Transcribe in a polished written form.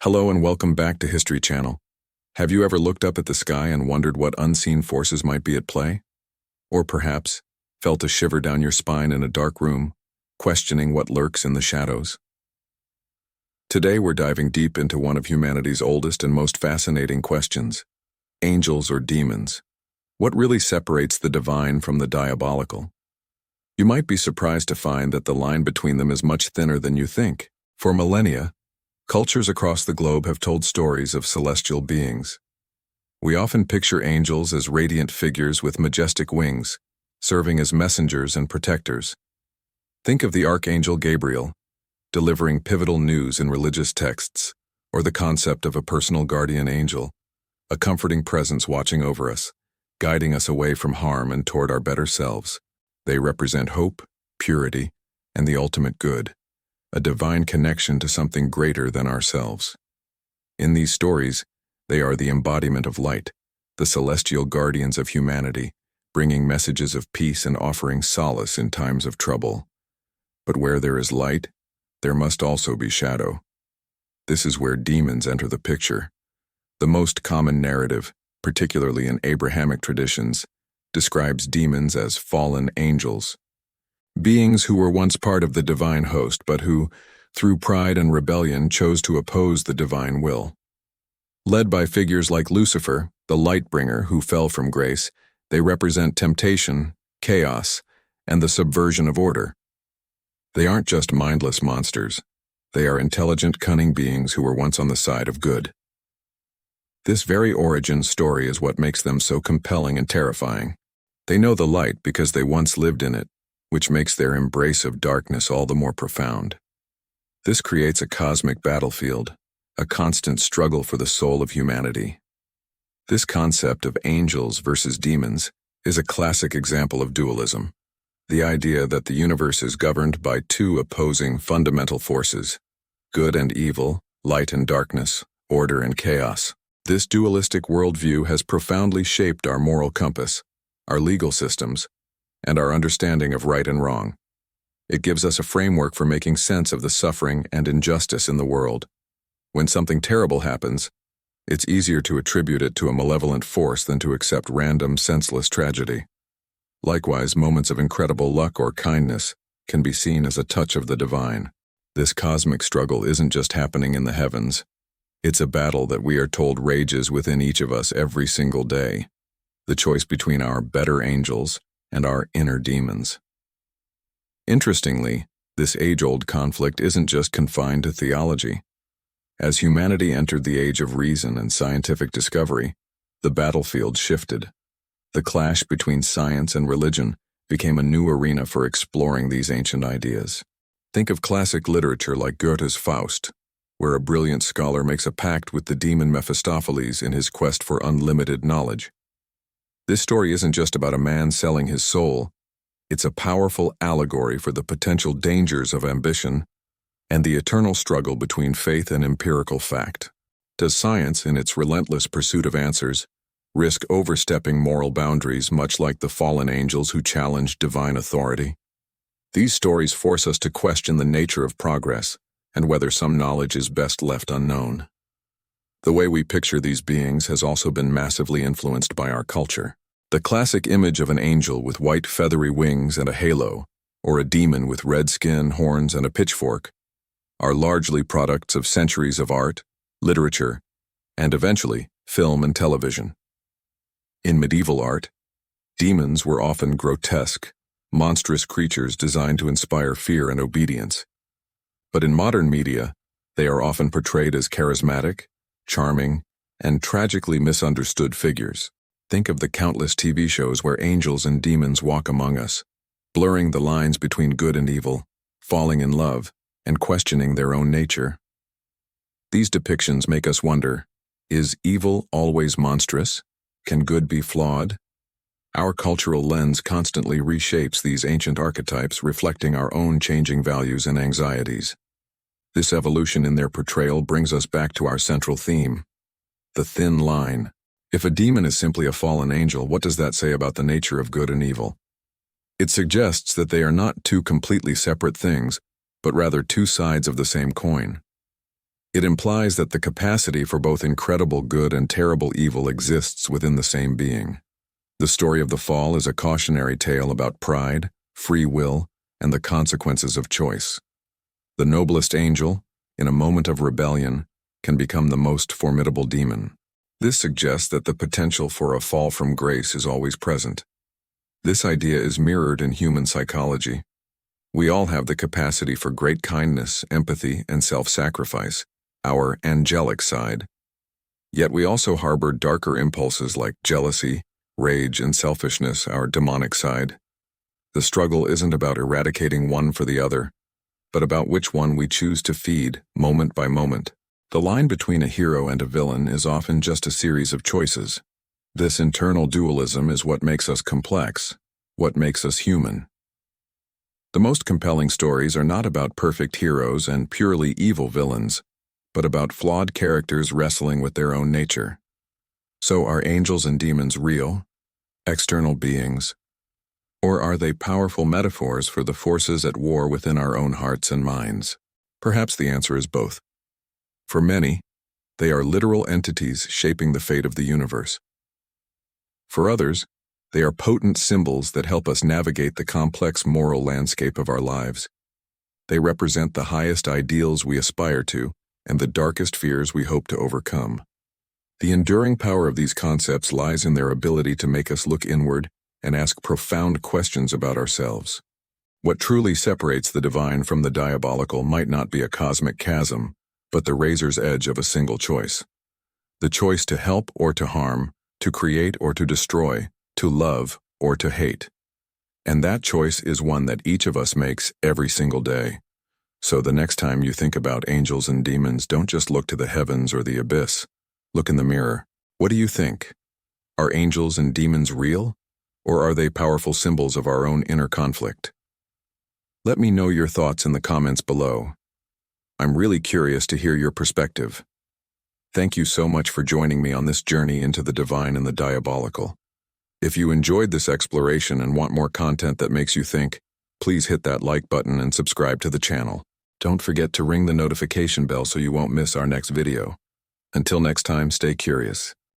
Hello and welcome back to History Channel. Have you ever looked up at the sky and wondered what unseen forces might be at play? Or perhaps felt a shiver down your spine in a dark room, questioning what lurks in the shadows? Today we're diving deep into one of humanity's oldest and most fascinating questions: angels or demons? What really separates the divine from the diabolical? You might be surprised to find that the line between them is much thinner than you think. For millennia, cultures across the globe have told stories of celestial beings. We often picture angels as radiant figures with majestic wings, serving as messengers and protectors. Think of the Archangel Gabriel, delivering pivotal news in religious texts, or the concept of a personal guardian angel, a comforting presence watching over us, guiding us away from harm and toward our better selves. They represent hope, purity, and the ultimate good, a divine connection to something greater than ourselves. In these stories, they are the embodiment of light, the celestial guardians of humanity, bringing messages of peace and offering solace in times of trouble. But where there is light, there must also be shadow. This is where demons enter the picture. The most common narrative, particularly in Abrahamic traditions, describes demons as fallen angels, beings who were once part of the divine host but who, through pride and rebellion, chose to oppose the divine will. Led by figures like Lucifer, the light-bringer who fell from grace, they represent temptation, chaos, and the subversion of order. They aren't just mindless monsters. They are intelligent, cunning beings who were once on the side of good. This very origin story is what makes them so compelling and terrifying. They know the light because they once lived in it, which makes their embrace of darkness all the more profound. This creates a cosmic battlefield, a constant struggle for the soul of humanity. This concept of angels versus demons is a classic example of dualism, the idea that the universe is governed by two opposing fundamental forces: good and evil, light and darkness, order and chaos. This dualistic worldview has profoundly shaped our moral compass, our legal systems, and our understanding of right and wrong. It gives us a framework for making sense of the suffering and injustice in the world. When something terrible happens, it's easier to attribute it to a malevolent force than to accept random, senseless tragedy. Likewise, moments of incredible luck or kindness can be seen as a touch of the divine. This cosmic struggle isn't just happening in the heavens. It's a battle that we are told rages within each of us every single day. The choice between our better angels and our inner demons. Interestingly, this age-old conflict isn't just confined to theology. As humanity entered the age of reason and scientific discovery, the battlefield shifted. The clash between science and religion became a new arena for exploring these ancient ideas. Think of classic literature like Goethe's Faust, where a brilliant scholar makes a pact with the demon Mephistopheles in his quest for unlimited knowledge. This story isn't just about a man selling his soul. It's a powerful allegory for the potential dangers of ambition and the eternal struggle between faith and empirical fact. Does science, in its relentless pursuit of answers, risk overstepping moral boundaries much like the fallen angels who challenged divine authority? These stories force us to question the nature of progress and whether some knowledge is best left unknown. The way we picture these beings has also been massively influenced by our culture. The classic image of an angel with white feathery wings and a halo, or a demon with red skin, horns, and a pitchfork, are largely products of centuries of art, literature, and eventually, film and television. In medieval art, demons were often grotesque, monstrous creatures designed to inspire fear and obedience. But in modern media, they are often portrayed as charismatic, charming, and tragically misunderstood figures. Think of the countless TV shows where angels and demons walk among us, blurring the lines between good and evil, falling in love, and questioning their own nature. These depictions make us wonder, is evil always monstrous? Can good be flawed? Our cultural lens constantly reshapes these ancient archetypes, reflecting our own changing values and anxieties. This evolution in their portrayal brings us back to our central theme: the thin line. If a demon is simply a fallen angel, what does that say about the nature of good and evil? It suggests that they are not two completely separate things, but rather two sides of the same coin. It implies that the capacity for both incredible good and terrible evil exists within the same being. The story of the fall is a cautionary tale about pride, free will, and the consequences of choice. The noblest angel, in a moment of rebellion, can become the most formidable demon. This suggests that the potential for a fall from grace is always present. This idea is mirrored in human psychology. We all have the capacity for great kindness, empathy, and self-sacrifice, our angelic side. Yet we also harbor darker impulses like jealousy, rage, and selfishness, our demonic side. The struggle isn't about eradicating one for the other, but about which one we choose to feed, moment by moment. The line between a hero and a villain is often just a series of choices. This internal dualism is what makes us complex, what makes us human. The most compelling stories are not about perfect heroes and purely evil villains, but about flawed characters wrestling with their own nature. So are angels and demons real, external beings, or are they powerful metaphors for the forces at war within our own hearts and minds? Perhaps the answer is both. For many, they are literal entities shaping the fate of the universe. For others, they are potent symbols that help us navigate the complex moral landscape of our lives. They represent the highest ideals we aspire to and the darkest fears we hope to overcome. The enduring power of these concepts lies in their ability to make us look inward and ask profound questions about ourselves. What truly separates the divine from the diabolical might not be a cosmic chasm, but the razor's edge of a single choice. The choice to help or to harm, to create or to destroy, to love or to hate. And that choice is one that each of us makes every single day. So the next time you think about angels and demons, don't just look to the heavens or the abyss. Look in the mirror. What do you think? Are angels and demons real? Or are they powerful symbols of our own inner conflict? Let me know your thoughts in the comments below. I'm really curious to hear your perspective. Thank you so much for joining me on this journey into the divine and the diabolical. If you enjoyed this exploration and want more content that makes you think, please hit that like button and subscribe to the channel. Don't forget to ring the notification bell so you won't miss our next video. Until next time, stay curious.